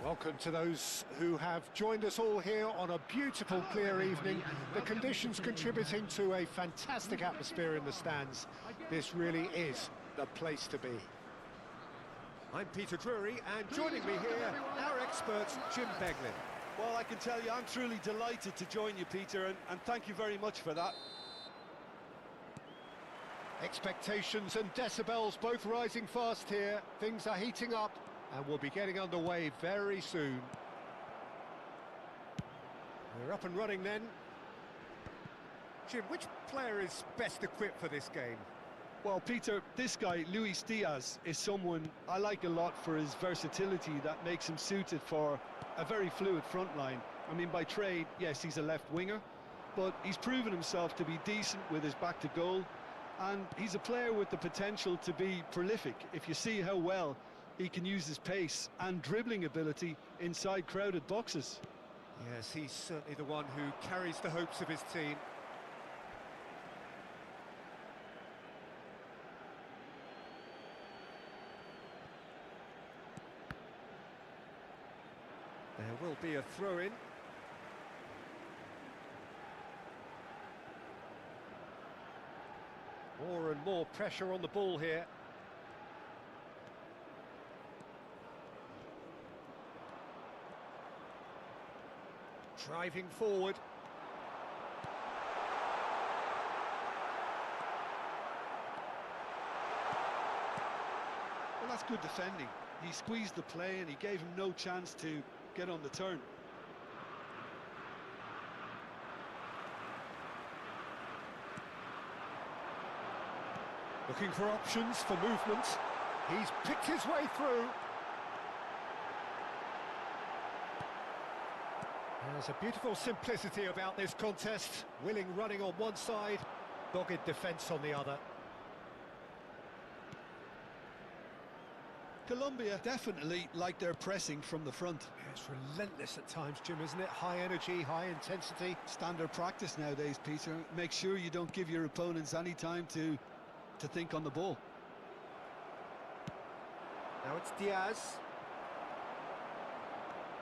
Welcome to those who have joined us all here on a beautiful, clear evening. The conditions contributing to a fantastic atmosphere in the stands. This really is the place to be. I'm Peter Drury, and joining me here, our expert, Jim Beglin. Well, I can tell you, I'm truly delighted to join you, Peter, and thank you very much for that. Expectations and decibels both rising fast here. Things are heating up, and we'll be getting underway very soon. We're up and running then. Jim, which player is best equipped for this game? Well, Peter, this guy, Luis Diaz, is someone I like a lot for his versatility that makes him suited for a very fluid front line. I mean, by trade, yes, he's a left winger, but he's proven himself to be decent with his back to goal, and he's a player with the potential to be prolific if you see how well he can use his pace and dribbling ability inside crowded boxes. Yes, he's certainly the one who carries the hopes of his team. There will be a throw-in. More and more pressure on the ball here. Driving forward. Well, that's good defending. He squeezed the play and he gave him no chance to get on the turn. Looking for options for movement. He's picked his way through. There's a beautiful simplicity about this contest. Willing running on one side, dogged defence on the other. Colombia definitely like their pressing from the front. Yeah, it's relentless at times, Jim, isn't it? High energy, high intensity. Standard practice nowadays, Peter. Make sure you don't give your opponents any time to think on the ball. Now it's Diaz.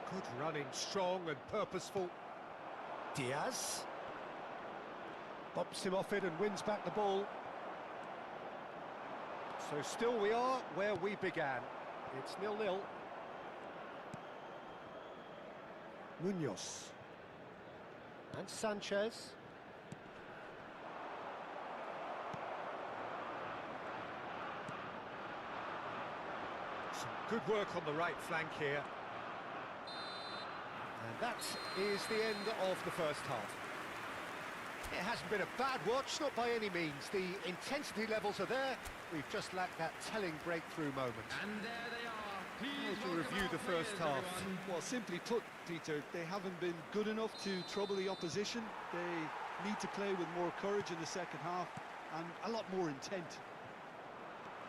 Good running, strong and purposeful. Diaz. Bumps him off it and wins back the ball. So still we are where we began. It's 0-0. Munoz. And Sanchez. Some good work on the right flank here. And that is the end of the first half. It hasn't been a bad watch, not by any means. The intensity levels are there. We've just lacked that telling breakthrough moment. And there they are. How to review the first half? Well, simply put, Peter, they haven't been good enough to trouble the opposition. They need to play with more courage in the second half and a lot more intent.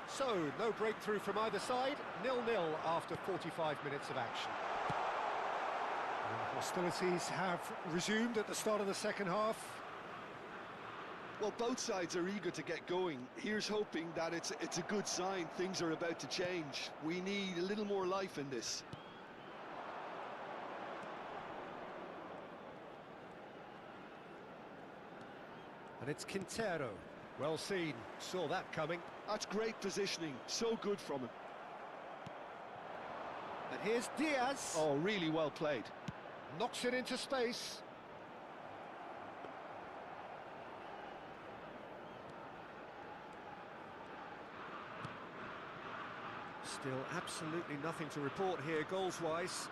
So, no breakthrough from either side. 0-0 after 45 minutes of action. And hostilities have resumed at the start of the second half. Well, both sides are eager to get going. Here's hoping that it's a good sign. Things are about to change. We need a little more life in this. And it's Quintero. Well seen. Saw that coming. That's great positioning. So good from him. And here's Diaz. Oh, really well played. Knocks it into space. Still absolutely nothing to report here, goals-wise.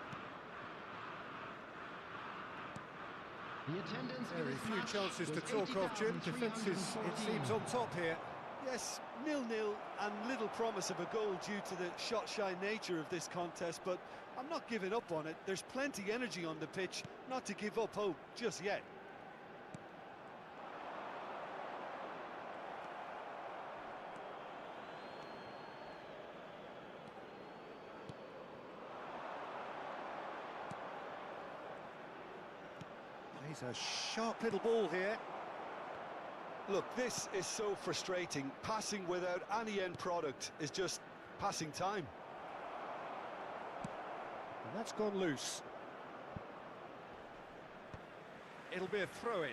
Very few chances to talk of, Jim. Defence is, it seems, on top here. Yes, 0-0 and little promise of a goal due to the shot-shy nature of this contest, but I'm not giving up on it. There's plenty energy on the pitch, not to give up hope just yet. He's a sharp little ball here. Look, this is so frustrating. Passing without any end product is just passing time. That's gone loose. It'll be a throw-in.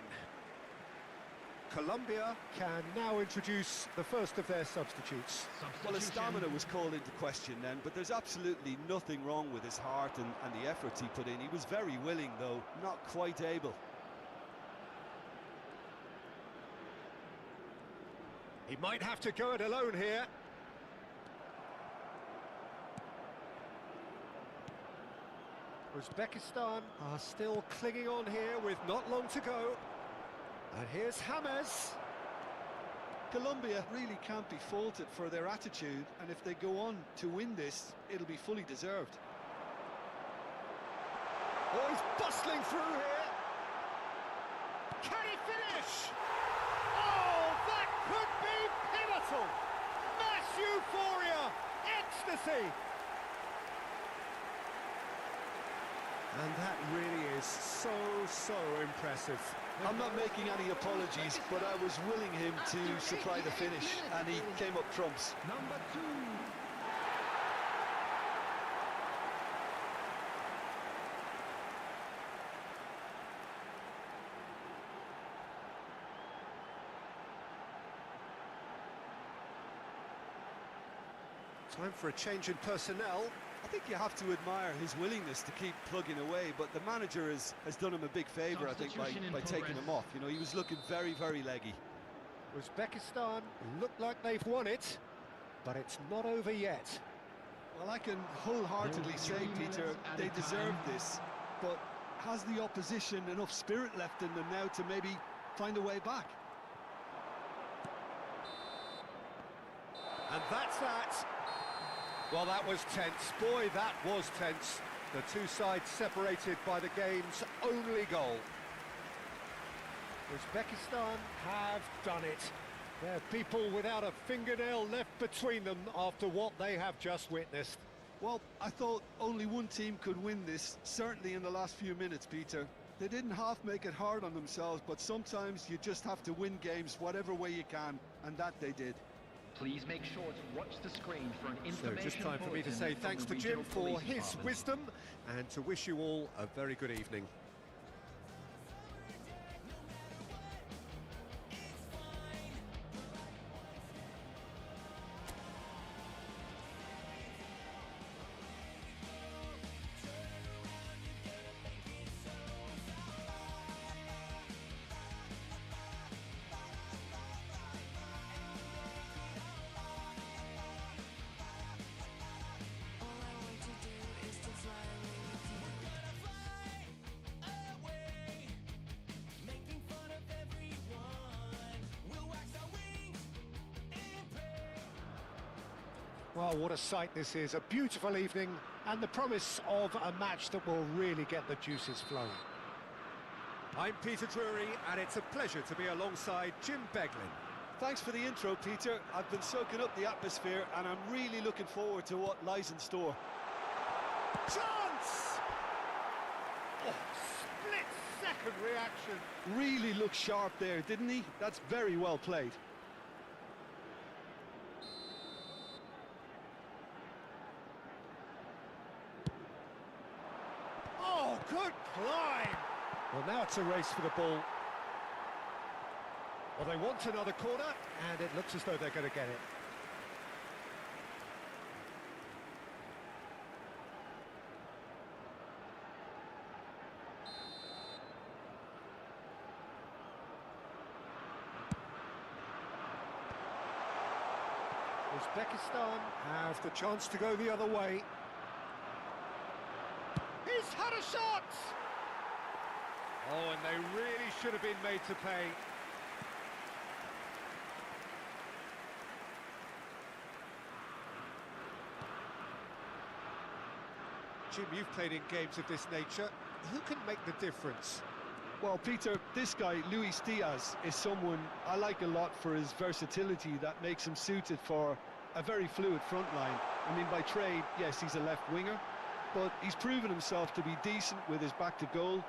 Colombia can now introduce the first of their substitutes. Well, his stamina was called into question then, but there's absolutely nothing wrong with his heart and the efforts he put in. He was very willing, though, not quite able. He might have to go it alone here. Uzbekistan are still clinging on here with not long to go. And here's James. Colombia really can't be faulted for their attitude, and if they go on to win this, it'll be fully deserved. Oh, he's bustling through here. Can he finish? Oh, that could be pivotal. Mass euphoria, ecstasy. And that really is so impressive. I'm not making any apologies, but I was willing him to supply the finish, and he came up trumps. Number 2. Time for a change in personnel. I think you have to admire his willingness to keep plugging away, but the manager has done him a big favour, I think, by taking him off. You know, he was looking very leggy. Uzbekistan look like they've won it, but it's not over yet. Well, I can wholeheartedly say, Peter, they deserve this, but has the opposition enough spirit left in them now to maybe find a way back? And that's that. Well, that was tense. Boy, that was tense. The two sides separated by the game's only goal. Uzbekistan have done it. They're people without a fingernail left between them after what they have just witnessed. Well, I thought only one team could win this, certainly in the last few minutes, Peter. They didn't half make it hard on themselves, but sometimes you just have to win games whatever way you can, and that they did. Please make sure to watch the screen for an So information just time for me to bulletin say from thanks the to Jim regional for police his department. wisdom and to wish you all a very good evening. Well, what a sight this is. A beautiful evening and the promise of a match that will really get the juices flowing. I'm Peter Drury, and it's a pleasure to be alongside Jim Beglin. Thanks for the intro, Peter. I've been soaking up the atmosphere, and I'm really looking forward to what lies in store. Chance! Oh, split-second reaction. Really looked sharp there, didn't he? That's very well played. Oh, good climb! Well, now it's a race for the ball. Well, they want another corner, and it looks as though they're going to get it. Uzbekistan have the chance to go the other way. He's had a shot! Oh, and they really should have been made to pay. Jim, you've played in games of this nature. Who can make the difference? Well, Peter, this guy, Luis Diaz, is someone I like a lot for his versatility that makes him suited for a very fluid front line. I mean, by trade, yes, he's a left winger, but he's proven himself to be decent with his back to goal,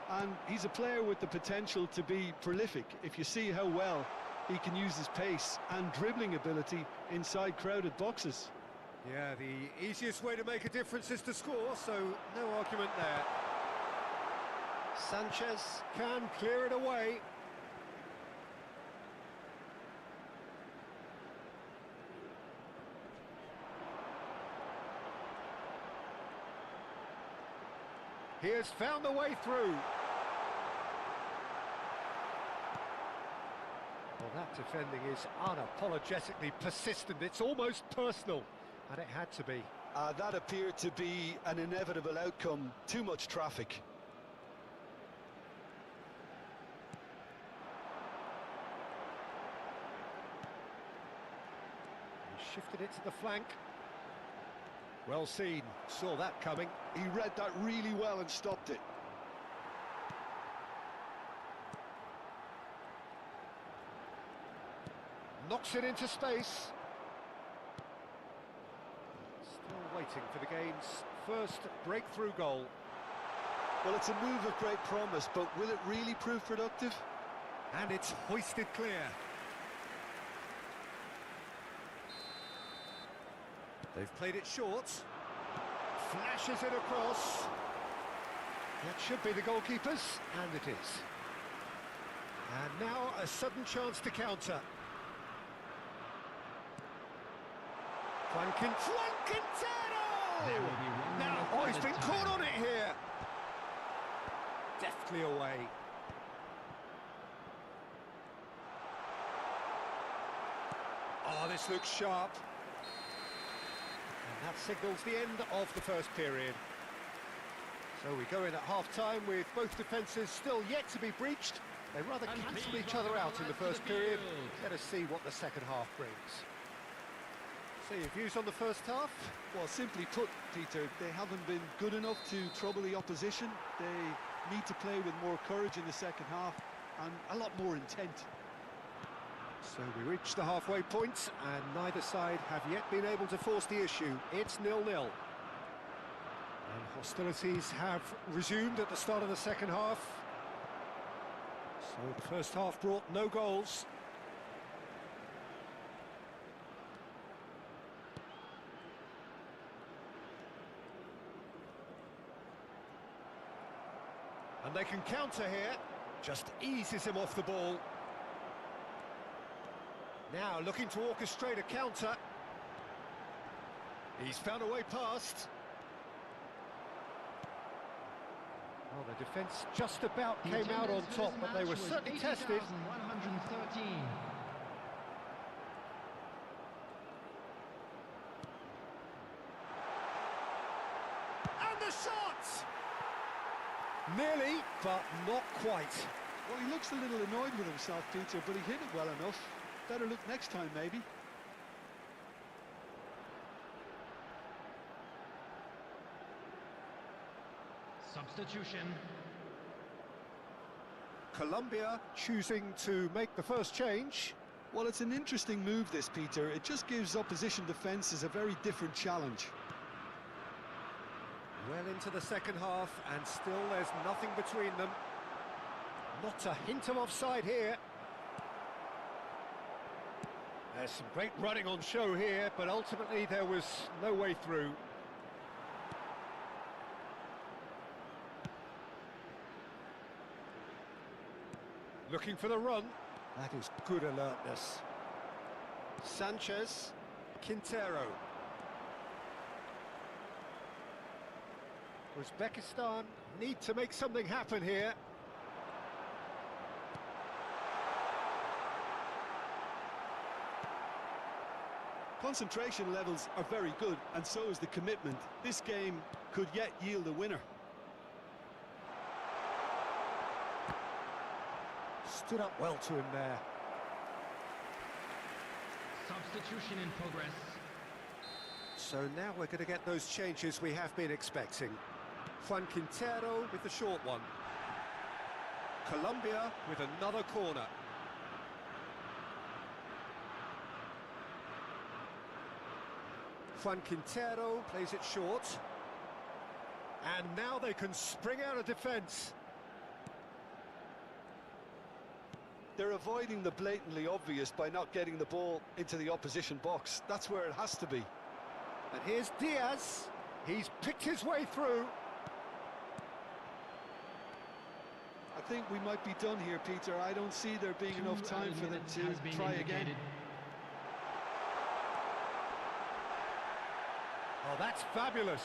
and he's a player with the potential to be prolific if you see how well he can use his pace and dribbling ability inside crowded boxes. Yeah, the easiest way to make a difference is to score, so no argument there. Sanchez can clear it away. He has found the way through. Well, that defending is unapologetically persistent. It's almost personal, and it had to be. That appeared to be an inevitable outcome. Too much traffic. He shifted it to the flank. Well seen, saw that coming. He read that really well and stopped it. Knocks it into space. Still waiting for the game's first breakthrough goal. Well, it's a move of great promise, but will it really prove productive? And it's hoisted clear. They've played it short. Flashes it across. That should be the goalkeeper's, and it is. And now a sudden chance to counter. Flankentero! There will be one Now, minute oh, he's added been time. caught on it here. Deftly away. Oh, this looks sharp. And that signals the end of the first period. So we go in at half-time with both defences still yet to be breached. They rather And cancel please each other out in the welcome first to the period. field. Let us see what the second half brings. So your views on the first half? Well, simply put, Peter, they haven't been good enough to trouble the opposition. They need to play with more courage in the second half and a lot more intent. So we reach the halfway point, and neither side have yet been able to force the issue. It's 0-0. And hostilities have resumed at the start of the second half. So the first half brought no goals. And they can counter here. Just eases him off the ball. Now looking to orchestrate a counter. He's found a way past. Well, the defence just about The came out on attendance for top, this but they match were was certainly tested. 80,113. And the shot! Nearly, but not quite. Well, he looks a little annoyed with himself, Peter, but he hit it well enough. Better look next time, maybe. Substitution. Colombia choosing to make the first change. Well, it's an interesting move, this, Peter. It just gives opposition defences a very different challenge. Well into the second half, and still there's nothing between them. Not a hint of offside here. There's some great running on show here, but ultimately there was no way through. Looking for the run. That is good alertness. Sanchez, Quintero. Uzbekistan need to make something happen here. Concentration levels are very good, and so is the commitment. This game could yet yield a winner. Stood up well to him there. Substitution in progress. So now we're going to get those changes we have been expecting. Quintero with the short one. Colombia with another corner. Quintero plays it short. And now they can spring out of defence. They're avoiding the blatantly obvious by not getting the ball into the opposition box. That's where it has to be. And here's Diaz. He's picked his way through. I think we might be done here, Peter. I don't see there being enough time for them to try again. Oh, that's fabulous.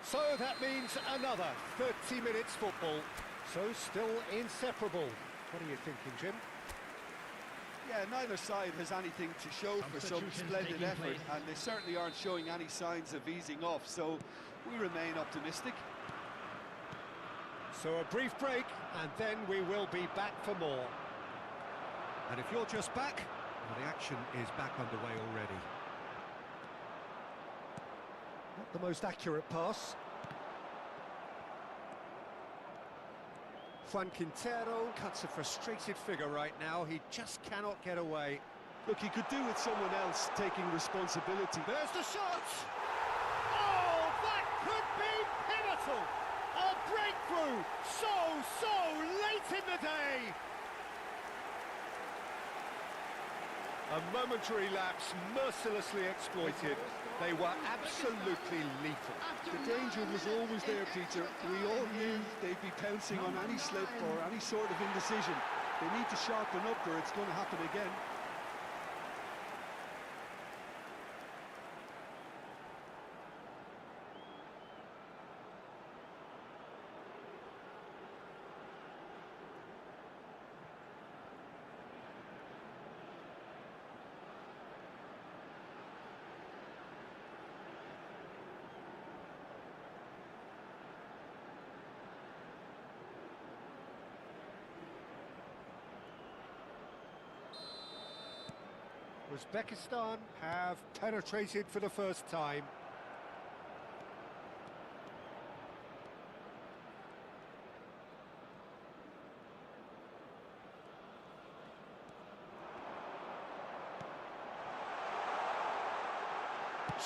So that means another 30 minutes football. So still inseparable. What are you thinking, Jim? Yeah, neither side has anything to show for some splendid effort, and they certainly aren't showing any signs of easing off, so we remain optimistic. So a brief break, and then we will be back for more. And if you're just back, well, the action is back underway already. Not the most accurate pass. Juan Quintero cuts a frustrated figure right now. He just cannot get away. Look, he could do with someone else taking responsibility. There's the shot! Oh, that could be pivotal! A breakthrough! So late in the day! A momentary lapse mercilessly exploited. They were absolutely lethal. The danger was always there, Peter. We all knew they'd be pouncing on any slip or any sort of indecision. They need to sharpen up or it's going to happen again. Uzbekistan have penetrated for the first time.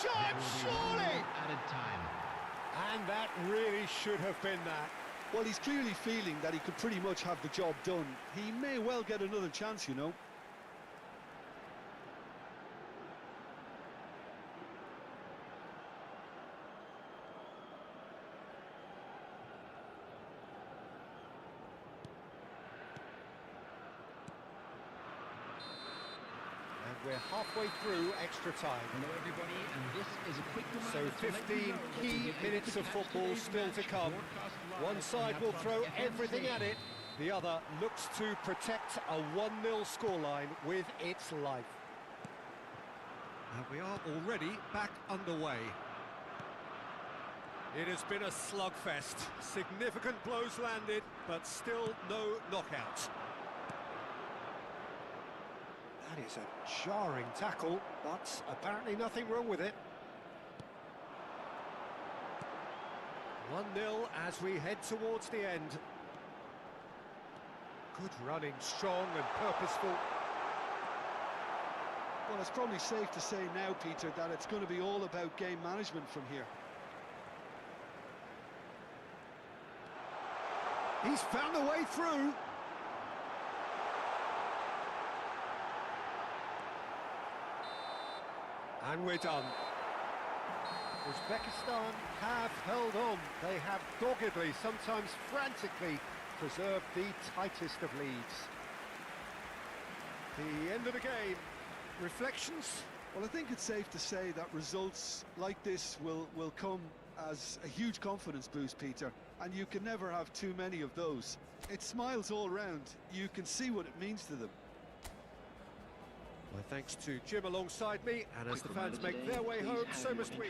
Shot, surely! Added time. And that really should have been that. Well, he's clearly feeling that he could pretty much have the job done. He may well get another chance, you know. We're halfway through extra time. Hello everybody, and this is a quick So reminder to let you 15 know that key you get minutes to of catch football football still to come. One side will throw everything at it. The other looks to protect a 1-0 scoreline with its life. And we are already back underway. It has been a slugfest. Significant blows landed, but still no knockout. That is a jarring tackle, but apparently nothing wrong with it. 1-0 as we head towards the end. Good running, strong and purposeful. Well, it's probably safe to say now, Peter, that it's going to be all about game management from here. He's found a way through. And we're done. Uzbekistan have held on. They have doggedly, sometimes frantically, preserved the tightest of leads. The end of the game. Reflections? Well, I think it's safe to say that results like this will come as a huge confidence boost, Peter, and you can never have too many of those. It smiles all round. You can see what it means to them. My thanks to Jim alongside me, and as the fans make their way home, so must we.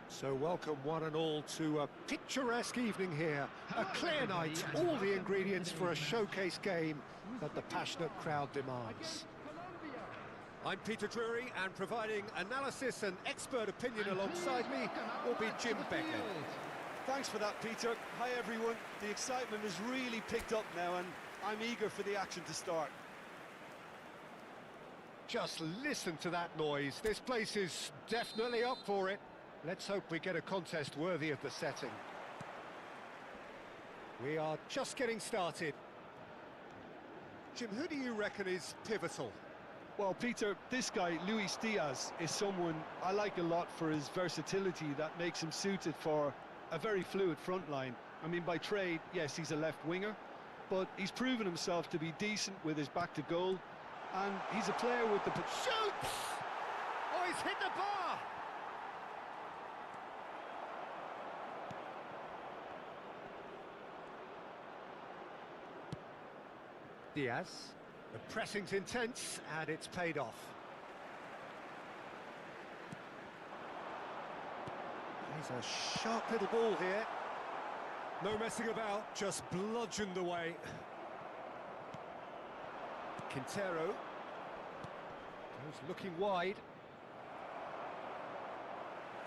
So welcome one and all to a picturesque evening here. A clear night, all the ingredients for a showcase game that the passionate crowd demands. I'm Peter Drury, and providing analysis and expert opinion alongside me will be Jim Becker. Thanks for that, Peter. Hi, everyone. The excitement has really picked up now, and I'm eager for the action to start. Just listen to that noise. This place is definitely up for it. Let's hope we get a contest worthy of the setting. We are just getting started. Jim, who do you reckon is pivotal? Well, Peter, this guy, Luis Diaz, is someone I like a lot for his versatility that makes him suited for a very fluid front line. I mean, by trade, yes, he's a left winger, but he's proven himself to be decent with his back to goal, and he's a player with the... Shoots! Oh, he's hit the bar! Diaz. The pressing's intense, and it's paid off. He's a sharp little ball here. No messing about, just bludgeoned away. Quintero goes looking wide.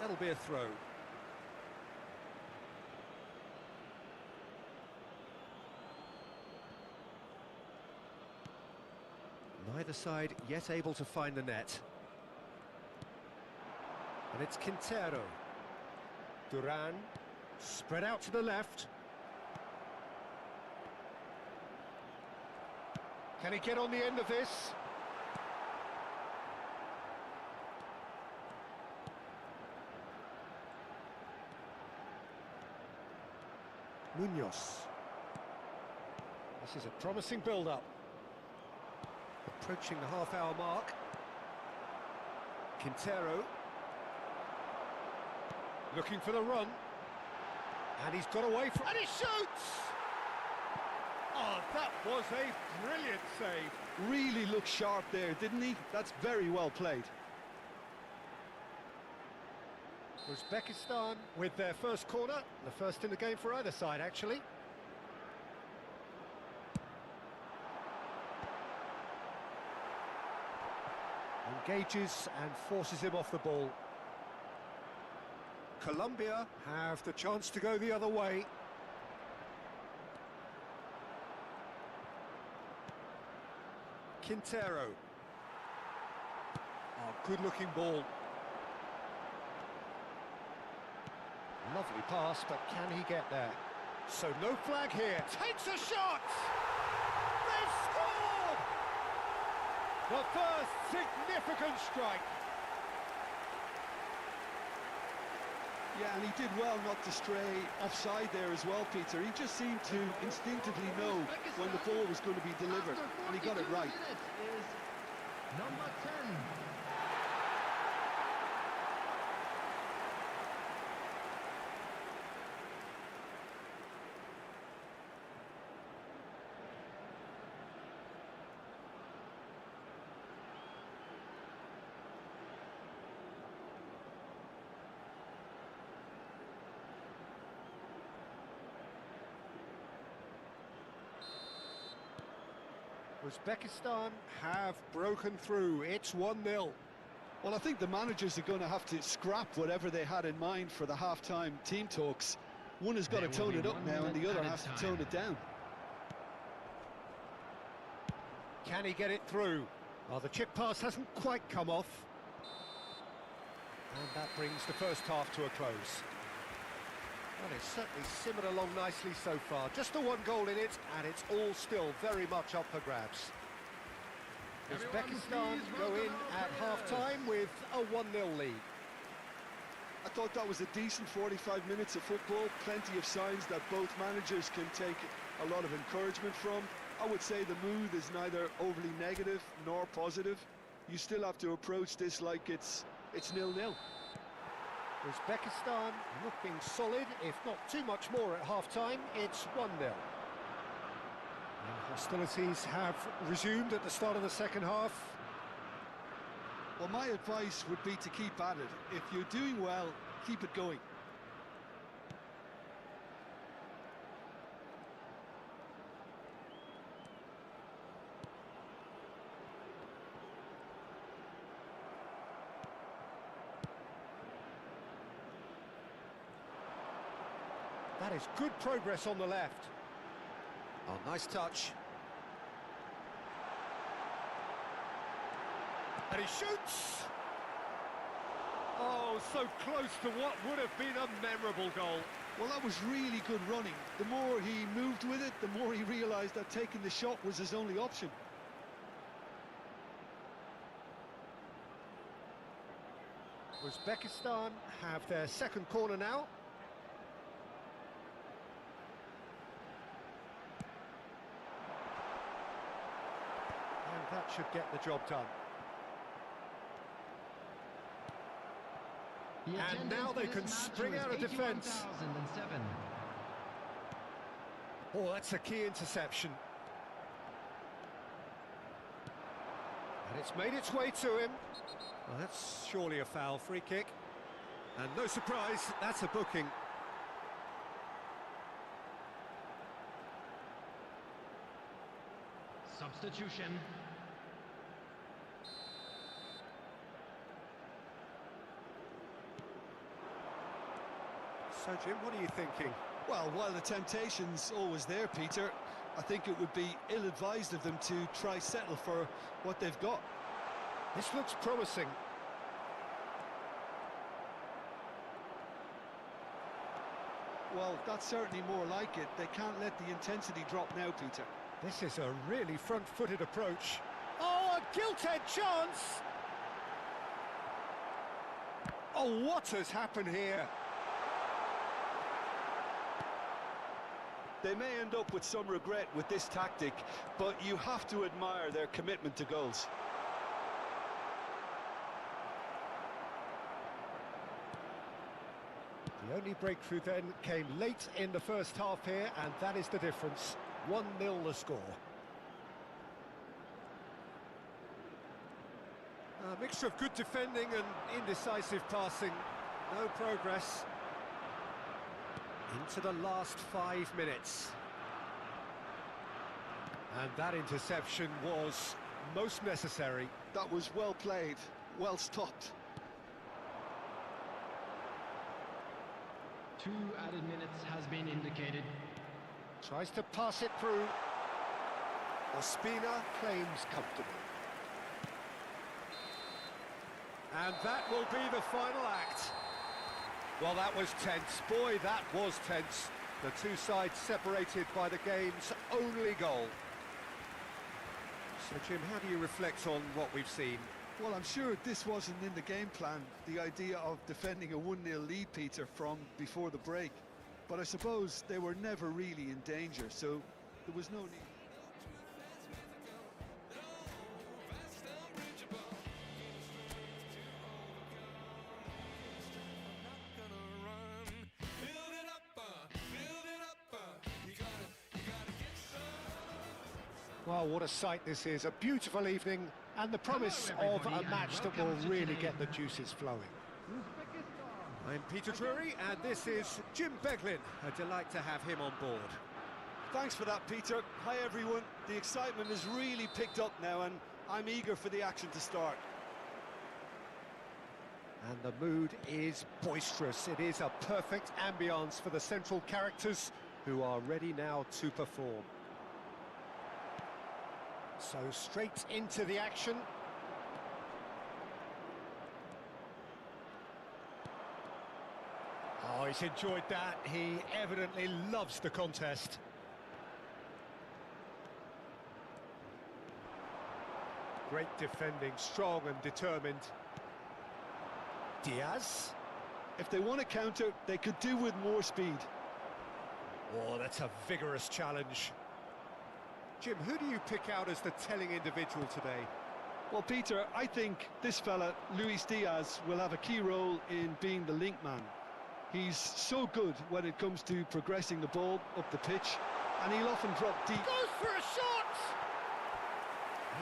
That'll be a throw. Neither side yet able to find the net. And it's Quintero. Duran, spread out to the left. Can he get on the end of this? Munoz. This is a promising build-up. Approaching the half-hour mark. Quintero. Looking for the run. And he's got away from... And he shoots! Oh, that was a brilliant save. Really looked sharp there, didn't he? That's very well played. Uzbekistan with their first corner. The first in the game for either side, actually. Engages and forces him off the ball. Colombia have the chance to go the other way. Quintero. Oh, good-looking ball. Lovely pass, but can he get there? So no flag here. Takes a shot! They've scored! The first significant strike. Yeah, and he did well not to stray offside there as well, Peter. He just seemed to instinctively know when the ball was going to be delivered, and he got it right. Is number 10. Uzbekistan have broken through. It's 1-0. Well, I think the managers are going to have to scrap whatever they had in mind for the half-time team talks. One has got to tone it up now, and the other has to tone it down. Can he get it through? Well, the chip pass hasn't quite come off. And that brings the first half to a close. Well, it's certainly simmered along nicely so far. Just the one goal in it, and it's all still very much up for grabs. Uzbekistan go in at half-time with a 1-0 lead. I thought that was a decent 45 minutes of football. Plenty of signs that both managers can take a lot of encouragement from. I would say the mood is neither overly negative nor positive. You still have to approach this like it's 0-0. Uzbekistan looking solid, if not too much more at half-time. It's 1-0. And hostilities have resumed at the start of the second half. Well, my advice would be to keep at it. If you're doing well, keep it going. That is good progress on the left. Oh, nice touch. And he shoots! Oh, so close to what would have been a memorable goal. Well, that was really good running. The more he moved with it, the more he realised that taking the shot was his only option. Uzbekistan have their second corner now. And that should get the job done. And now they can spring out of defence. Oh, that's a key interception. And it's made its way to him. Well, that's surely a foul, free kick. And no surprise, that's a booking. Substitution. So, Jim, what are you thinking? Well, while the temptation's always there, Peter, I think it would be ill-advised of them to try settle for what they've got. This looks promising. Well, that's certainly more like it. They can't let the intensity drop now, Peter. This is a really front-footed approach. Oh, a gilt-edged chance! Oh, what has happened here? They may end up with some regret with this tactic, but you have to admire their commitment to goals. The only breakthrough then came late in the first half here, and that is the difference. 1-0 the score. A mixture of good defending and indecisive passing. No progress. Into the last 5 minutes. And that interception was most necessary. That was well played, well stopped. 2 added minutes has been indicated. Tries to pass it through. Ospina claims comfortably. And that will be the final act. Well, that was tense. Boy, that was tense. The two sides separated by the game's only goal. So, Jim, how do you reflect on what we've seen? Well, I'm sure this wasn't in the game plan, the idea of defending a 1-0 lead, Peter, from before the break. But I suppose they were never really in danger, so there was no need. Well, what a sight this is. A beautiful evening and the promise of a match that will really get the juices flowing. I'm Peter Drury and this is Jim Beglin. A delight to have him on board. Thanks for that, Peter. Hi, everyone. The excitement has really picked up now and I'm eager for the action to start. And the mood is boisterous. It is a perfect ambience for the central characters who are ready now to perform. So straight into the action. Oh, he's enjoyed that. He evidently loves the contest. Great defending, strong and determined. Diaz. If they want to counter, they could do with more speed. Oh, that's a vigorous challenge. Jim, who do you pick out as the telling individual today? Well, Peter, I think this fella, Luis Diaz, will have a key role in being the link man. He's so good when it comes to progressing the ball up the pitch, and he'll often drop deep. Goes for a shot!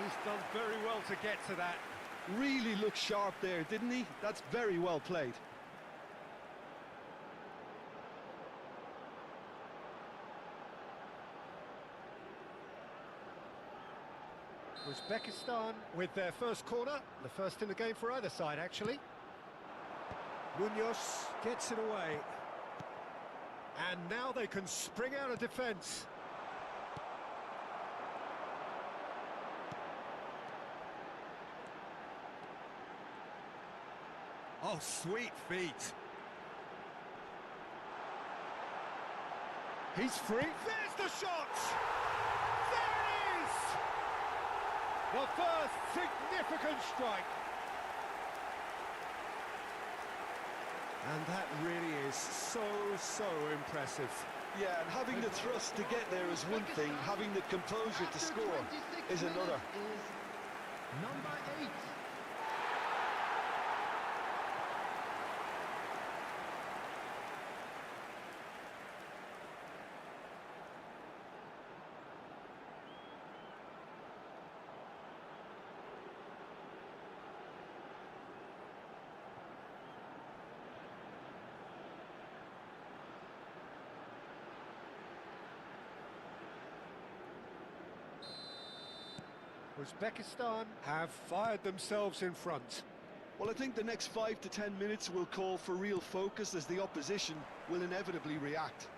He's done very well to get to that. Really looked sharp there, didn't he? That's very well played. Uzbekistan with their first corner, the first in the game for either side, actually. Munoz gets it away. And now they can spring out of defence. Oh, sweet feet. He's free. There's the shot! There it is! The first significant strike. And that really is so impressive. Yeah, and having the thrust to get there is one thing, having the composure to score is another. Number 8. Uzbekistan have fired themselves in front. Well, I think the next 5 to 10 minutes will call for real focus as the opposition will inevitably react.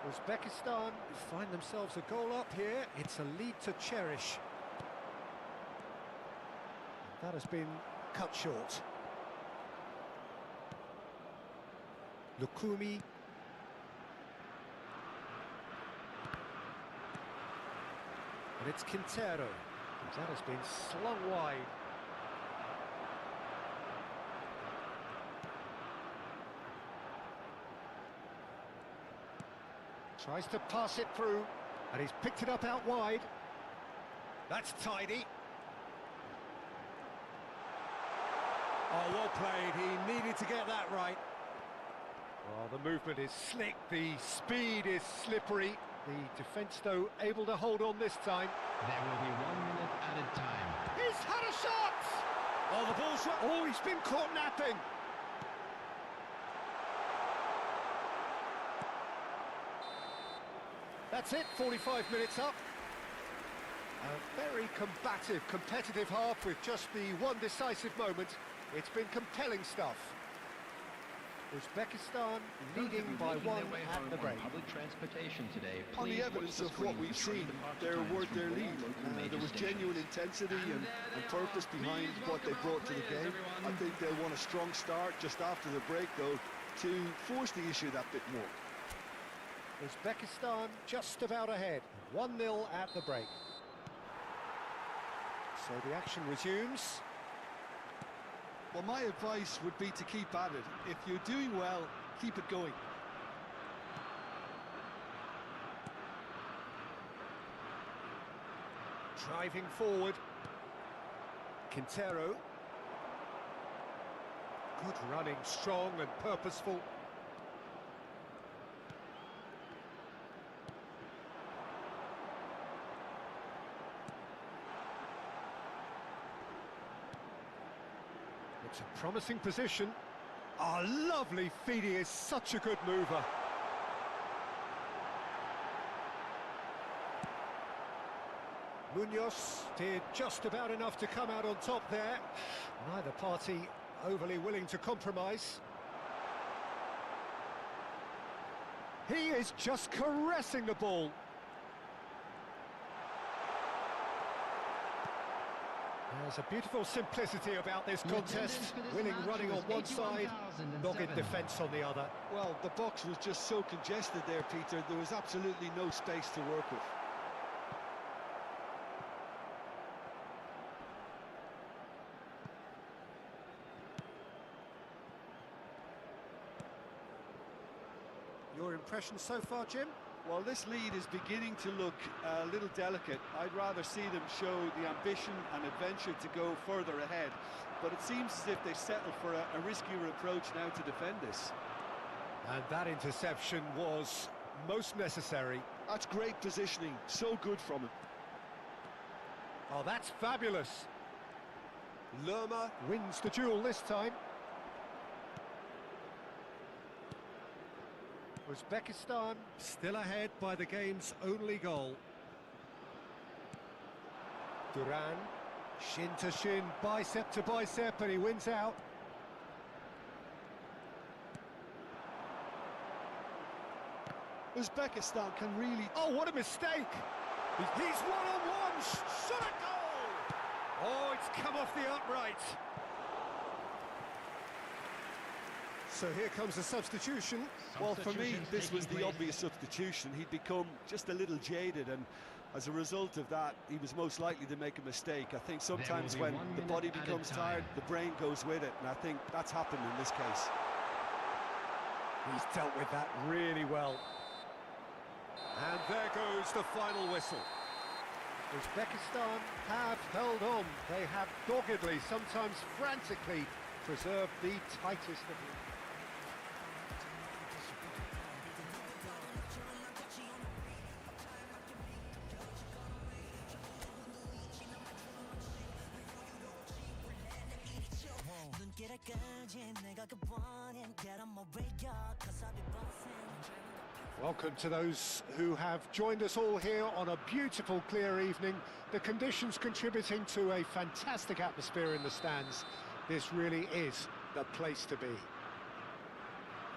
Uzbekistan find themselves a goal up here. It's a lead to cherish. That has been cut short. Lukumi. And it's Quintero. That has been slung wide. Tries to pass it through, and he's picked it up out wide. That's tidy. Oh, well played. He needed to get that right. Oh, the movement is slick. The speed is slippery. The defence, though, able to hold on this time. There will be 1 minute added time. He's had a shot! Oh, the ball's... Oh, he's been caught napping. That's it, 45 minutes up. A very combative, competitive half with just the one decisive moment. It's been compelling stuff. Uzbekistan leading by one at the break. Public transportation today. On the evidence of what we've seen, they're worth their lead. There was genuine intensity and purpose behind what they brought to the game. I think they'll want a strong start just after the break, though, to force the issue that bit more. Uzbekistan just about ahead, 1-0 at the break. So the action resumes. Well, my advice would be to keep at it. If you're doing well, keep it going. Driving forward. Quintero. Good running, strong and purposeful. It's a promising position. Oh, lovely feed. He is such a good mover. Munoz did just about enough to come out on top there. Neither party overly willing to compromise. He is just caressing the ball. There's a beautiful simplicity about this contest. Winning running on one side, dogged defence on the other. Well, the box was just so congested there, Peter. There was absolutely no space to work with. Your impression so far, Jim? Well, this lead is beginning to look a little delicate. I'd rather see them show the ambition and adventure to go further ahead. But it seems as if they settle for a riskier approach now to defend this. And that interception was most necessary. That's great positioning. So good from him. Oh, that's fabulous. Lerma wins the duel this time. Uzbekistan still ahead by the game's only goal. Duran, shin to shin, bicep to bicep, and he wins out. Uzbekistan can really... Oh, what a mistake! He's one-on-one! Shot a goal! Oh, it's come off the upright. So here comes a substitution. Well, for me, Substitutions this taking was the place. obvious substitution. He'd become just a little jaded, and as a result of that, he was most likely to make a mistake. I think sometimes be when 1 the minute body added becomes time. tired, the brain goes with it, and I think that's happened in this case. He's dealt with that really well. And there goes the final whistle. Uzbekistan have held on. They have doggedly, sometimes frantically, preserved the tightest of them. Welcome to those who have joined us all here on a beautiful, clear evening. The conditions contributing to a fantastic atmosphere in the stands. This really is the place to be.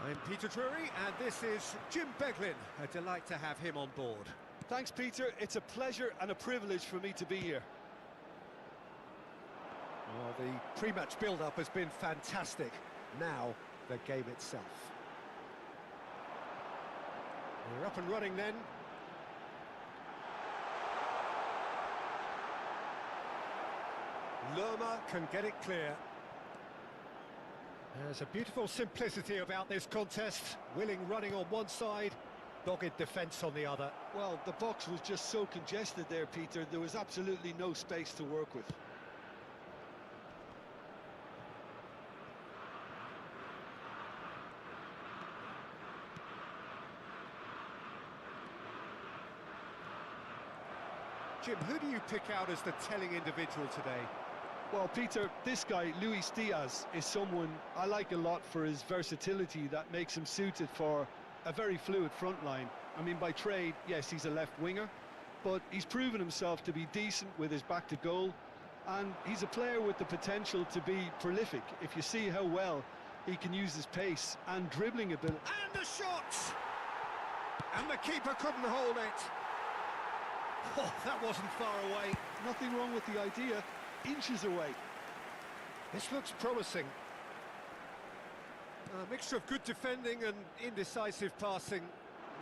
I'm Peter Drury, and this is Jim Beglin. A delight to have him on board. Thanks, Peter. It's a pleasure and a privilege for me to be here. Well, the pre-match build-up has been fantastic. Now, the game itself. We're up and running then. Lerma can get it clear. There's a beautiful simplicity about this contest. Willing running on one side, dogged defence on the other. Well, the box was just so congested there, Peter. There was absolutely no space to work with. Jim, who do you pick out as the telling individual today? Well, Peter, this guy, Luis Diaz, is someone I like a lot for his versatility that makes him suited for a very fluid front line. I mean, by trade, yes, he's a left winger, but he's proven himself to be decent with his back to goal, and he's a player with the potential to be prolific if you see how well he can use his pace and dribbling ability. And a shot! And the keeper couldn't hold it. Oh, that wasn't far away. Nothing wrong with the idea, inches away. This looks promising. A mixture of good defending and indecisive passing.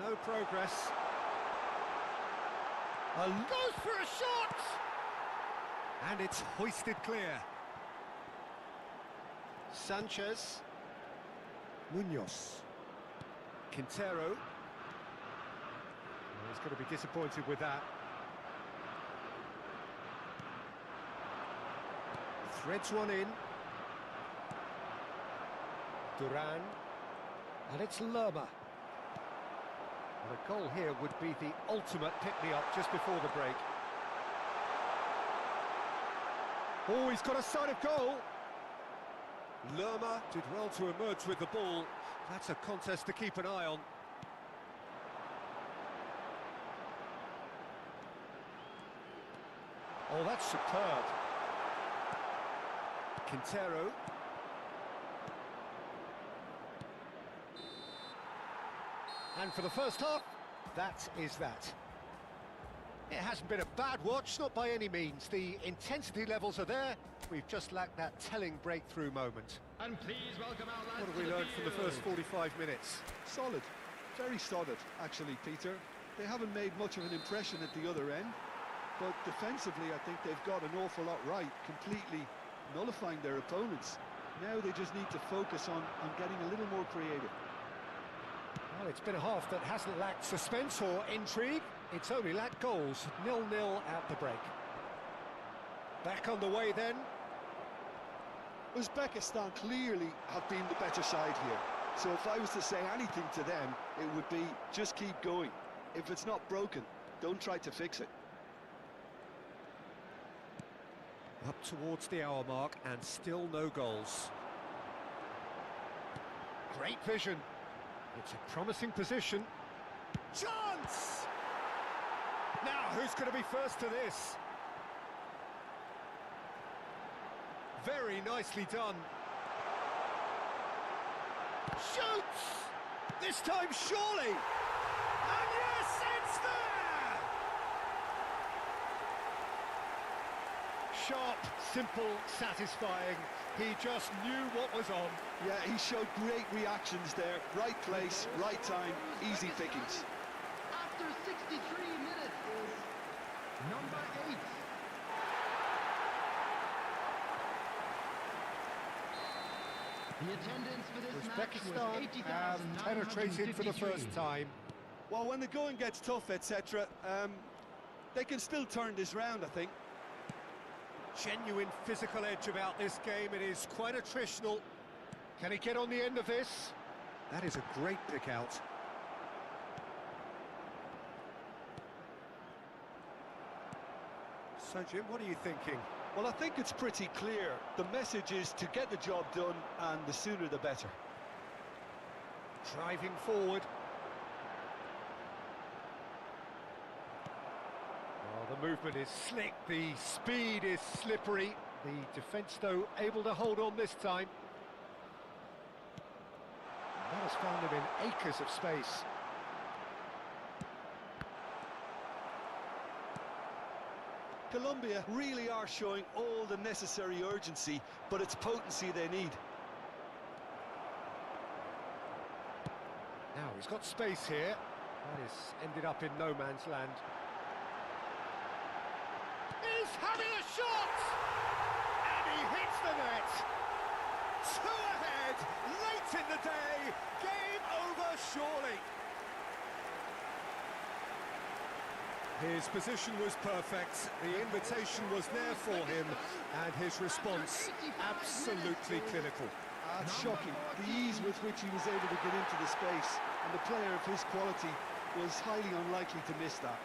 No progress. Goes for a shot! And it's hoisted clear. Sanchez. Munoz. Quintero. Oh, he's going to be disappointed with that. Threads one in. Duran. And it's Lerma. And a goal here would be the ultimate pick-me-up just before the break. Oh, he's got a sight of goal. Lerma did well to emerge with the ball. That's a contest to keep an eye on. Oh, that's superb. Quintero. And for the first half, that is that. It hasn't been a bad watch, not by any means. The intensity levels are there. We've just lacked that telling breakthrough moment. And please welcome our lads What have to we the learned from the first field. 45 minutes? Solid, very solid, actually, Peter. They haven't made much of an impression at the other end, but defensively, I think they've got an awful lot right, completely nullifying their opponents. Now they just need to focus on getting a little more creative. Well, it's been a half that hasn't lacked suspense or intrigue. It's only lacked goals. 0-0 at the break. Back on the way then. Uzbekistan clearly have been the better side here. So if I was to say anything to them, it would be just keep going. If it's not broken, don't try to fix it. Up towards the hour mark and still no goals. Great vision. It's a promising position. Chance! Now, who's going to be first to this? Very nicely done. Shoots! This time, surely! Sharp, simple, satisfying. He just knew what was on. Yeah, he showed great reactions there. Right place, right time, easy pickings. After 63 minutes is number 8. The attendance for this match was Uzbekistan have penetrated for the first time. Well, when the going gets tough, etc., they can still turn this round, I think. Genuine physical edge about this game. It is quite attritional. Can he get on the end of this? That is a great pick out. So, Jim, what are you thinking? Well, I think it's pretty clear. The message is to get the job done, and the sooner the better. Driving forward. Oh, the movement is slick, the speed is slippery. The defence, though, able to hold on this time. And that has found him in acres of space. Colombia really are showing all the necessary urgency, but it's potency they need. Now, he's got space here. That is ended up in no man's land. He's having a shot! And he hits the net! 2 ahead, late in the day, game over surely. His position was perfect, the invitation was there for him, and his response absolutely clinical. Shocking, the ease with which he was able to get into the space, and the player of his quality was highly unlikely to miss that.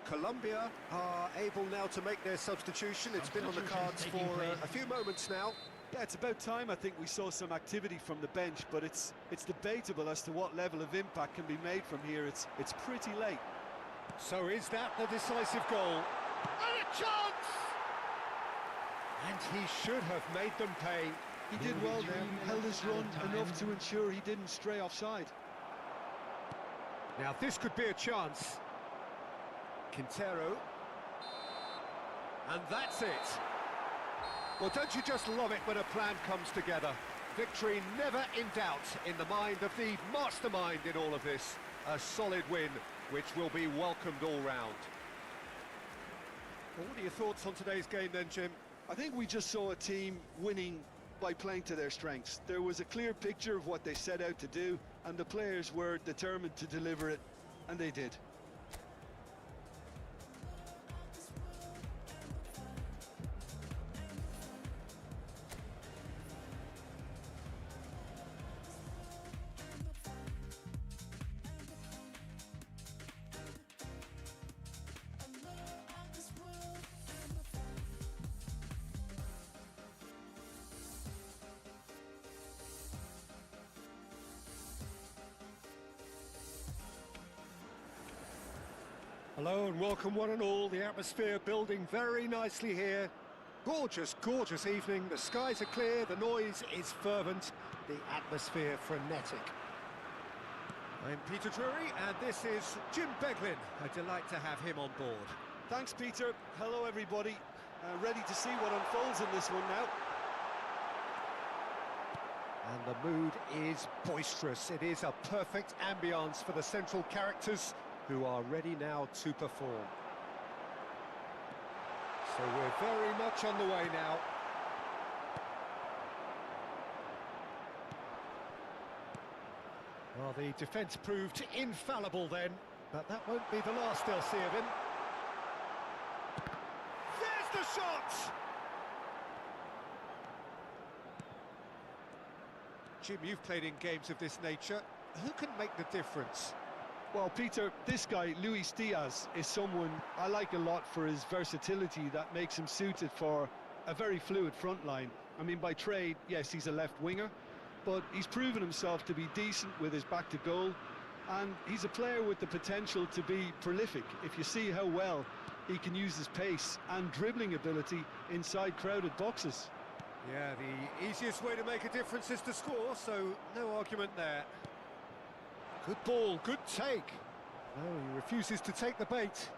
Colombia are able now to make their substitution. It's been on the cards for a few moments now. Yeah, it's about time I think we saw some activity from the bench, but it's debatable as to what level of impact can be made from here. It's pretty late. So is that the decisive goal? And a chance! And he should have made them pay. He did well there, held his run enough to ensure he didn't stray offside. Now this could be a chance. Quintero. And that's it. Well, don't you just love it when a plan comes together? Victory never in doubt in the mind of the mastermind in all of this. A solid win, which will be welcomed all round. Well, what are your thoughts on today's game then, Jim? I think we just saw a team winning by playing to their strengths. There was a clear picture of what they set out to do, and the players were determined to deliver it, and they did. Hello and welcome one and all. The atmosphere building very nicely here. Gorgeous, gorgeous evening. The skies are clear, the noise is fervent, the atmosphere frenetic. I'm Peter Drury and this is Jim Beglin. A delight to have him on board. Thanks, Peter. Hello, everybody. Ready to see what unfolds in this one now. And the mood is boisterous. It is a perfect ambience for the central characters who are ready now to perform. So we're very much on the way now. Well, the defence proved infallible then, but that won't be the last they'll see of him. There's the shot! Jim, you've played in games of this nature. Who can make the difference? Well, Peter, this guy, Luis Diaz, is someone I like a lot for his versatility that makes him suited for a very fluid front line. I mean, by trade, yes, he's a left winger, but he's proven himself to be decent with his back to goal. And he's a player with the potential to be prolific if you see how well he can use his pace and dribbling ability inside crowded boxes. Yeah, the easiest way to make a difference is to score, so no argument there. Good ball, good take. No, he refuses to take the bait.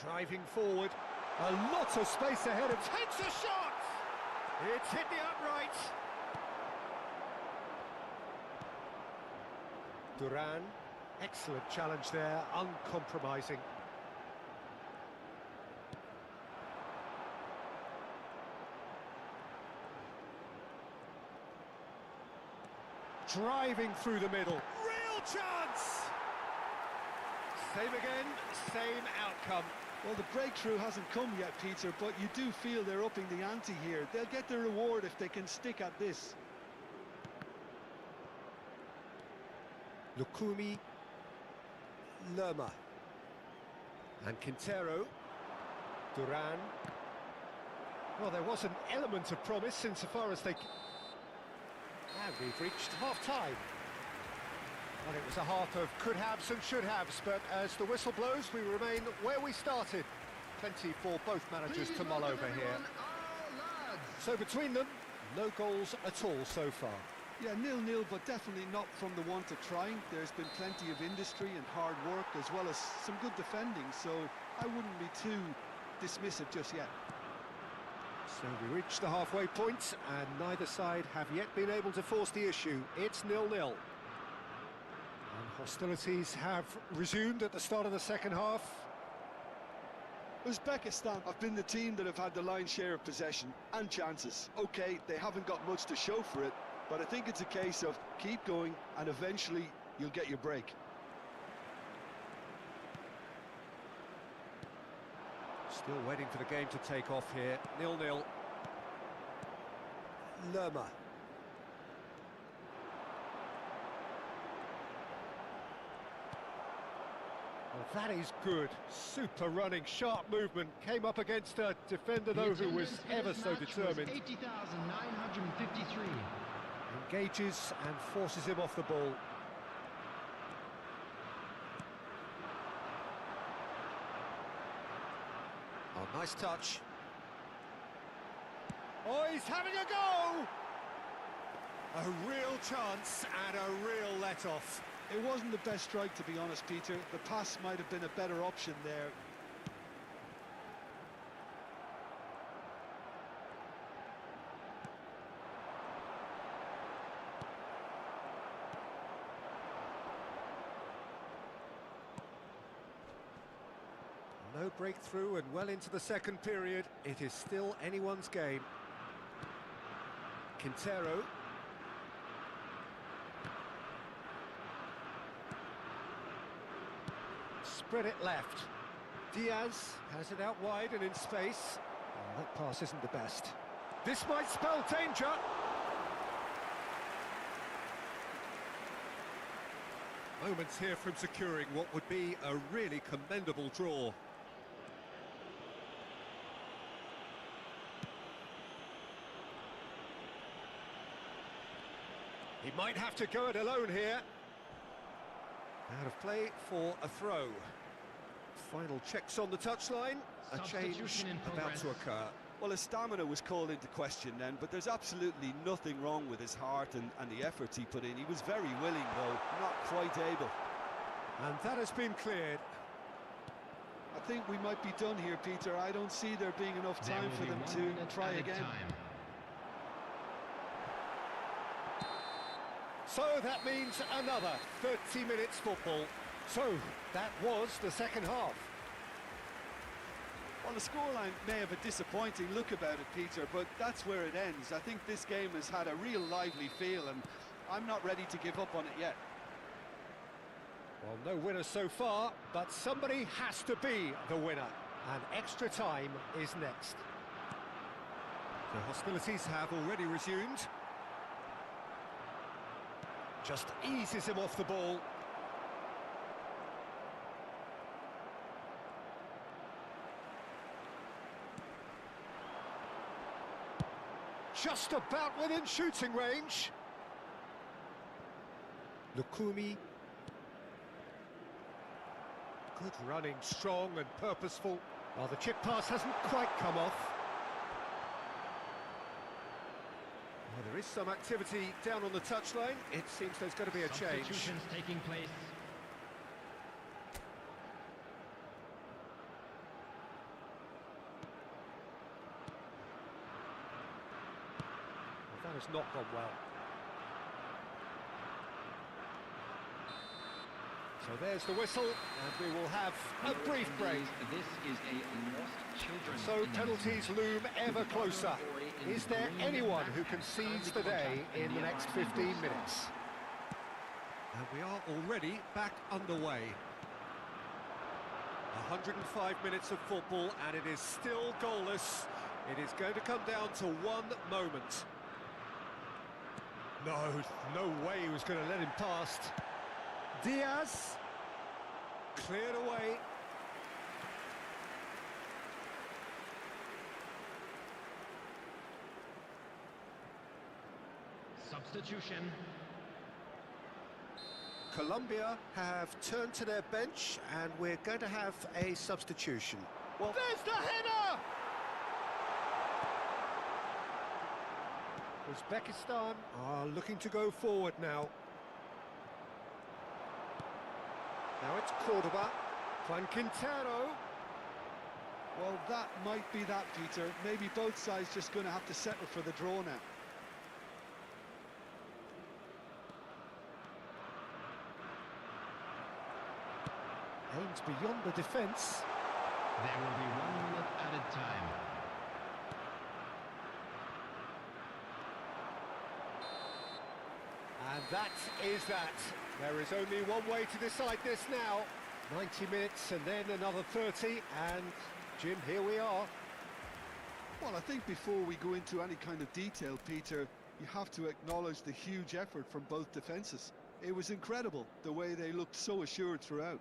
Driving forward, a lot of space ahead of, takes a shot! It's hit the upright. Duran, excellent challenge there, uncompromising. Driving through the middle, real chance! Same again, same outcome. Well, the breakthrough hasn't come yet, Peter, but you do feel they're upping the ante here. They'll get the reward if they can stick at this. Lukumi, Lerma, and Quintero, Duran. Well, there was an element of promise insofar as they... And we've reached half-time. Well, it was a half of could-haves and should-haves, but as the whistle blows, we remain where we started. Plenty for both managers to mull over here. So between them, no goals at all so far. Yeah, 0-0, but definitely not from the want of trying. There's been plenty of industry and hard work, as well as some good defending, so I wouldn't be too dismissive just yet. So we reach the halfway point, and neither side have yet been able to force the issue. It's 0-0. And hostilities have resumed at the start of the second half. Uzbekistan have been the team that have had the lion's share of possession and chances. Okay, they haven't got much to show for it, but I think it's a case of keep going and eventually you'll get your break. Still waiting for the game to take off here. 0-0. Lerma. Well, that is good. Super running, sharp movement. Came up against a defender, though, who was ever so determined. 80,953. Engages and forces him off the ball. Oh, nice touch. Oh, he's having a go! A real chance and a real let-off. It wasn't the best strike, to be honest, Peter. The pass might have been a better option there. No breakthrough and well into the second period. It is still anyone's game. Quintero. Spread it left. Diaz has it out wide and in space. Oh, that pass isn't the best. This might spell danger. Moments here from securing what would be a really commendable draw. He might have to go it alone here. Out of play for a throw. Final checks on the touchline. A change about to occur. Well, his stamina was called into question then, but there's absolutely nothing wrong with his heart and the efforts he put in. He was very willing, though, not quite able. And that has been cleared. I think we might be done here, Peter. I don't see there being enough time for them to try again. So that means another 30 minutes football. So that was the second half. Well, the scoreline may have a disappointing look about it, Peter, but that's where it ends. I think this game has had a real lively feel, and I'm not ready to give up on it yet. Well, no winner so far, but somebody has to be the winner. And extra time is next. The hostilities have already resumed. Just eases him off the ball. just about within shooting range. Lukumi. Good running, strong and purposeful. Well, the chip pass hasn't quite come off. Well, there is some activity down on the touchline. It seems there's going to be a change. Substitutions taking place. Well, that has not gone well. So there's the whistle, and we will have a brief break. This is a lost children. So penalties loom ever closer. Is there anyone who concedes the day in the next 15 minutes? And we are already back underway. 105 minutes of football, and it is still goalless. It is going to come down to one moment. No way he was going to let him past. Diaz, cleared away. Substitution. Colombia have turned to their bench, and we're going to have a substitution. Well, there's the header! Uzbekistan are looking to go forward now. Now it's Cordoba, Juan Quintero. Well, that might be that, Peter. Maybe both sides just going to have to settle for the draw now. Aims beyond the defence. There will be 1 minute added time. And that is that. There is only one way to decide this now. 90 minutes and then another 30, and Jim, here we are. Well, I think before we go into any kind of detail, Peter, you have to acknowledge the huge effort from both defences. It was incredible, the way they looked so assured throughout.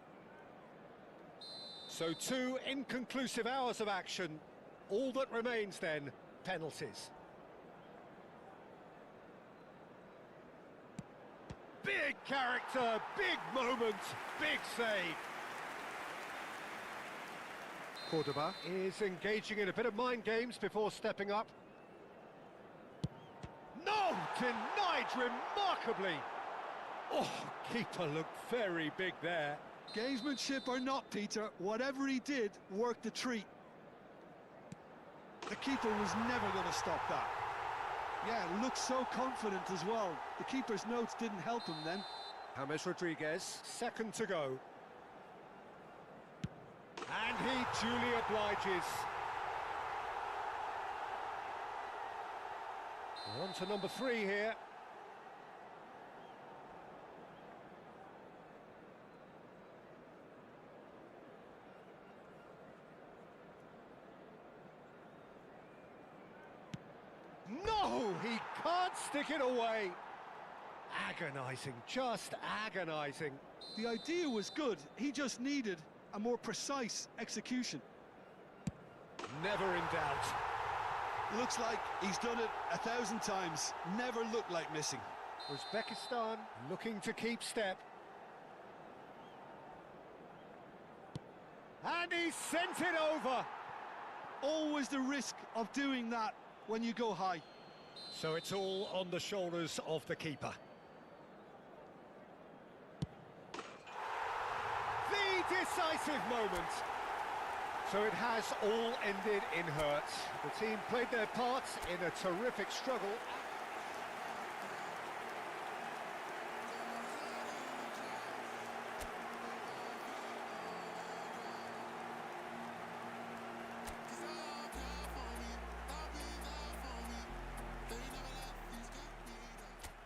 So 2 inconclusive hours of action. All that remains then, penalties. Big character, big moment, big save. Cordoba is engaging in a bit of mind games before stepping up. No! Denied remarkably! Oh, keeper looked very big there. Gamesmanship or not, Peter, whatever he did worked a treat. The keeper was never going to stop that. Yeah, looked so confident as well. The keeper's notes didn't help him then. James Rodriguez, second to go. And he duly obliges. We're on to number 3 here. No, he can't stick it away. Agonising, just agonising. The idea was good, he just needed a more precise execution. Never in doubt. Looks like he's done it 1,000 times, never looked like missing. Uzbekistan looking to keep step. And he sent it over. Always the risk of doing that when you go high. So it's all on the shoulders of the keeper. The decisive moment. So it has all ended in hurt. The team played their parts in a terrific struggle.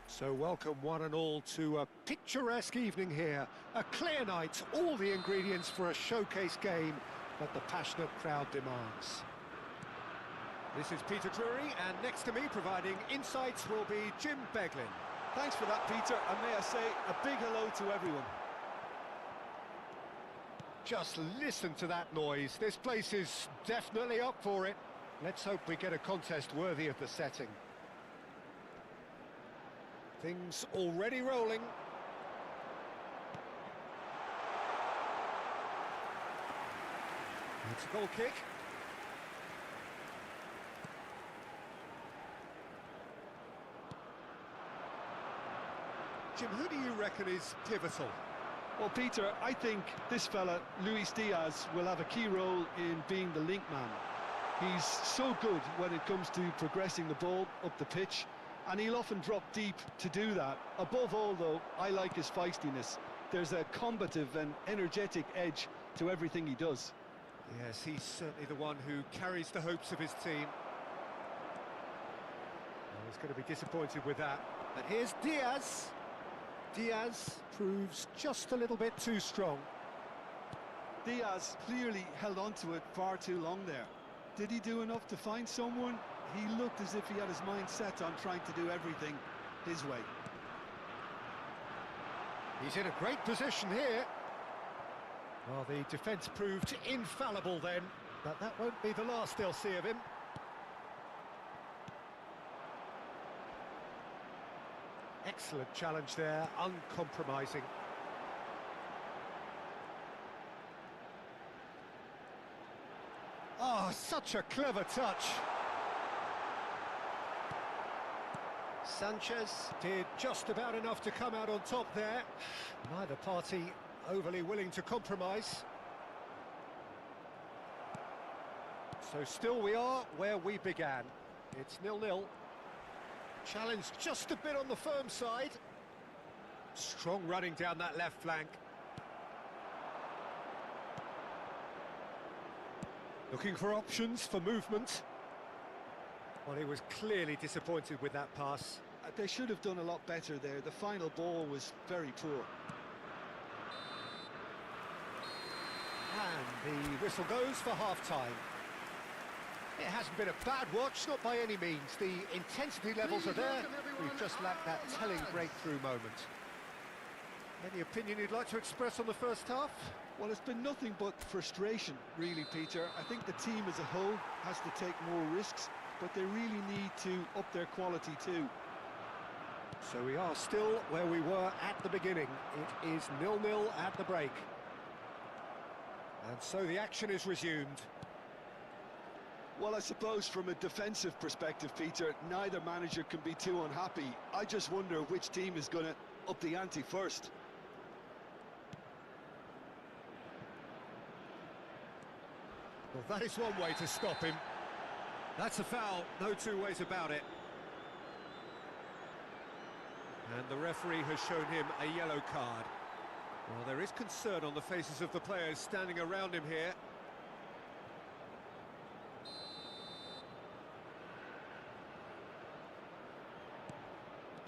So welcome one and all to a picturesque evening here. A clear night, all the ingredients for a showcase game that the passionate crowd demands. This is Peter Drury, and next to me providing insights will be Jim Beglin. Thanks for that, Peter, and may I say a big hello to everyone. Just listen to that noise. This place is definitely up for it. Let's hope we get a contest worthy of the setting. Things already rolling. It's a goal kick. Jim, who do you reckon is pivotal? Well, Peter, I think this fella, Luis Diaz, will have a key role in being the link man. He's so good when it comes to progressing the ball up the pitch, and he'll often drop deep to do that. Above all, though, I like his feistiness. There's a combative and energetic edge to everything he does. Yes, he's certainly the one who carries the hopes of his team. Well, he's going to be disappointed with that. But here's Diaz. Diaz proves just a little bit too strong. Diaz clearly held on to it far too long there. Did he do enough to find someone? He looked as if he had his mind set on trying to do everything his way. He's in a great position here. Well, the defence proved infallible then, but that won't be the last they'll see of him. Excellent challenge there, uncompromising. Oh, such a clever touch. Sanchez did just about enough to come out on top there. Neither party overly willing to compromise. So still we are where we began. It's 0-0. Challenge just a bit on the firm side. Strong running down that left flank. Looking for options for movement. Well, he was clearly disappointed with that pass. They should have done a lot better there. The final ball was very poor. And the whistle goes for half-time. It hasn't been a bad watch, not by any means. The intensity levels are there. We've just lacked that telling breakthrough moment. Any opinion you'd like to express on the first half? Well, it's been nothing but frustration, really, Peter. I think the team as a whole has to take more risks, but they really need to up their quality too. So we are still where we were at the beginning. It is 0-0 at the break. And so the action is resumed. Well, I suppose from a defensive perspective, Peter, neither manager can be too unhappy. I just wonder which team is going to up the ante first. Well, that is one way to stop him. That's a foul, no two ways about it. And the referee has shown him a yellow card. Well, there is concern on the faces of the players standing around him here.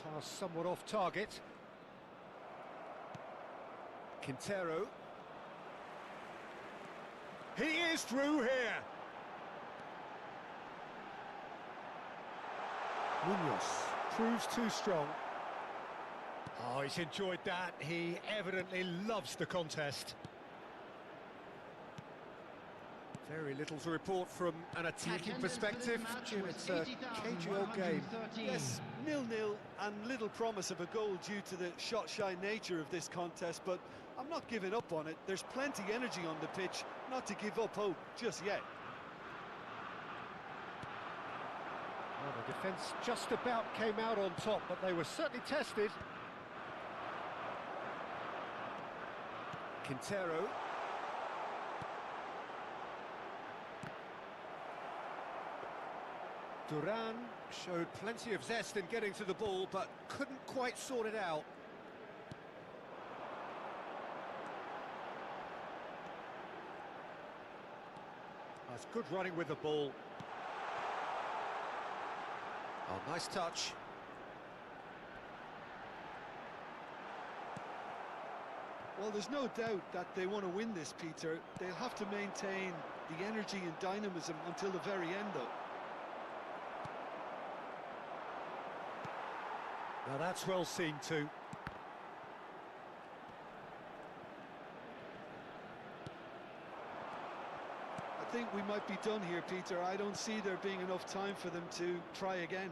Pass somewhat off target. Quintero. He is through here. Munoz proves too strong. Oh, he's enjoyed that. He evidently loves the contest. Very little to report from an attacking perspective. Jim, it's a cagey old game. Yes, 0-0 and little promise of a goal due to the shot-shy nature of this contest, but I'm not giving up on it. There's plenty energy on the pitch, not to give up hope just yet. Well, the defence just about came out on top, but they were certainly tested. Quintero. Duran showed plenty of zest in getting to the ball, but couldn't quite sort it out. That's good running with the ball. Oh, nice touch. Well, there's no doubt that they want to win this, Peter. They'll have to maintain the energy and dynamism until the very end, though. Now that's well seen too. I think we might be done here, Peter. I don't see there being enough time for them to try again.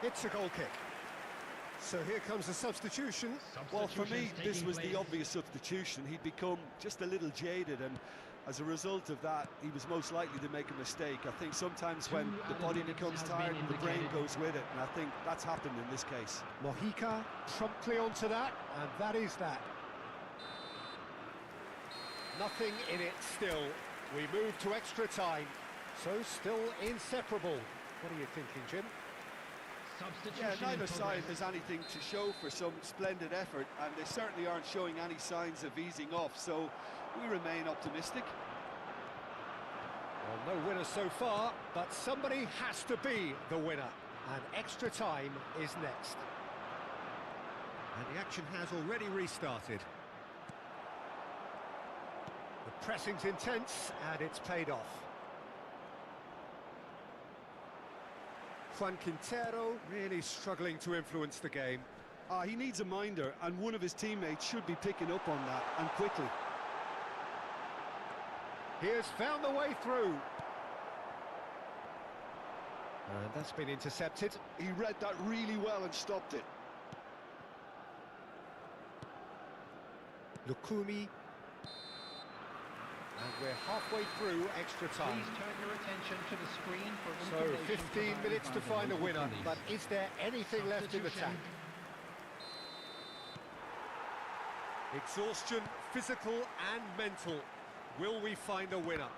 It's a goal kick. So here comes the substitution. Well, for me, Substitutions this taking was the place. obvious substitution. He'd become just a little jaded, and as a result of that, he was most likely to make a mistake. I think sometimes when the body becomes tired, the brain goes with it, and I think that's happened in this case. Mojica promptly onto that, and that is that. Nothing in it still. We move to extra time, so still inseparable. What are you thinking, Jim? Substitution Yeah, in neither side progress. has anything to show for some splendid effort, and they certainly aren't showing any signs of easing off, so we remain optimistic. Well, no winner so far, but somebody has to be the winner. And extra time is next. And the action has already restarted. The pressing's intense, and it's paid off. Juan Quintero really struggling to influence the game. He needs a minder, and one of his teammates should be picking up on that, and quickly. He has found the way through. And that's been intercepted. He read that really well and stopped it. Lukumi. And we're halfway through extra time. Please turn your attention to the screen for So information 15 provided minutes by to the find a local winner, police. but is there anything left in the tank? Exhaustion, physical and mental. Will we find a winner?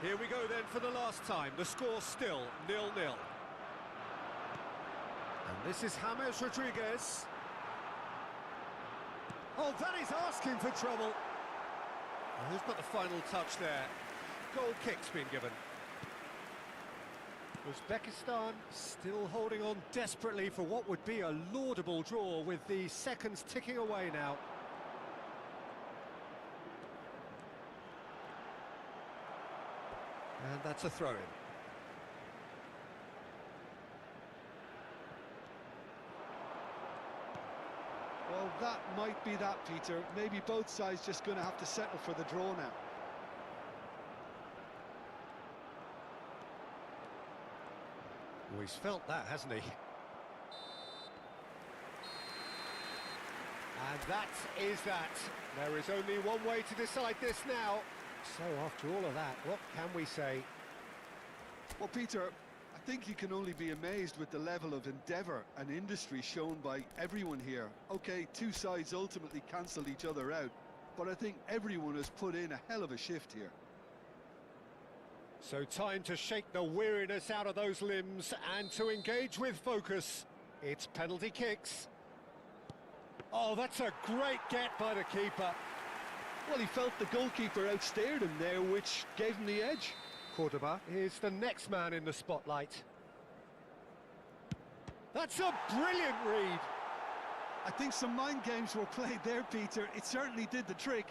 Here we go then for the last time. The score still 0-0. And this is James Rodriguez. Oh, that is asking for trouble. And who's got the final touch there? Goal kick's been given. Uzbekistan still holding on desperately for what would be a laudable draw, with the seconds ticking away now. And that's a throw-in. Well, that might be that, Peter. Maybe both sides just going to have to settle for the draw now. Oh, he's felt that, hasn't he? And that is that. There is only one way to decide this now. So after all of that, what can we say? Well, Peter, I think you can only be amazed with the level of endeavour and industry shown by everyone here. OK, two sides ultimately cancelled each other out, but I think everyone has put in a hell of a shift here. So time to shake the weariness out of those limbs and to engage with focus. It's penalty kicks. Oh, that's a great get by the keeper. Well, he felt the goalkeeper outstared him there, which gave him the edge. Cordoba is the next man in the spotlight. That's a brilliant read. I think some mind games were played there, Peter. It certainly did the trick.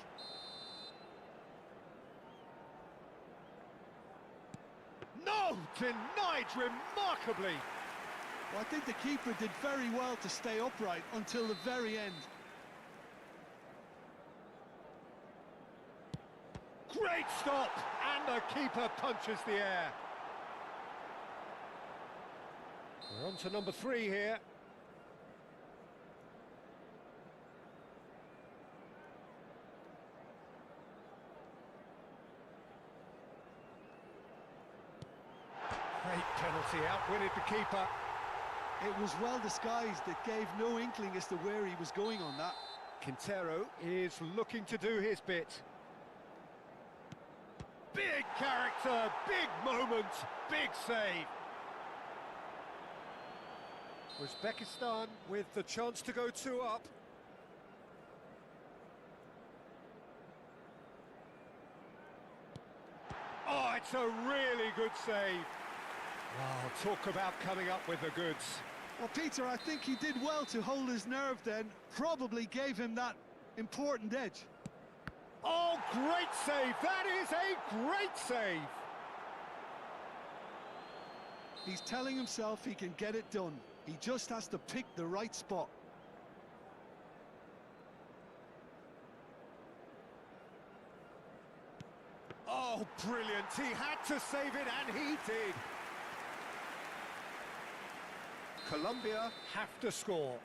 No, denied remarkably. Well, I think the keeper did very well to stay upright until the very end. Great stop, and the keeper punches the air. We're on to number 3 here. Great penalty, outwitted the keeper. It was well disguised. It gave no inkling as to where he was going on that. Quintero is looking to do his bit. Big character, big moment, big save. Uzbekistan with the chance to go 2 up. Oh, it's a really good save. Oh, talk about coming up with the goods. Well, Peter, I think he did well to hold his nerve then. Probably gave him that important edge. Oh, great save! That is a great save! He's telling himself he can get it done. He just has to pick the right spot. Oh, brilliant! He had to save it, and he did. Colombia have to score.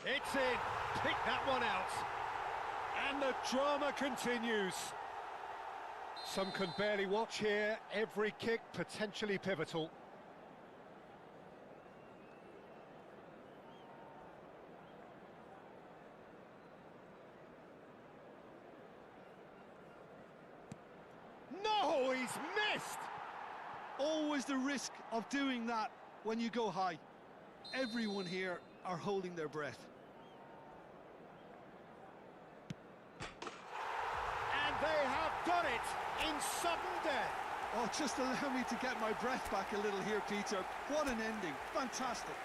It's in. Pick that one out. And the drama continues. Some can barely watch here. Every kick potentially pivotal. No, he's missed! Always the risk of doing that when you go high. Everyone here are holding their breath. And they have done it in sudden death. Oh, just allow me to get my breath back a little here, Peter. What an ending. Fantastic.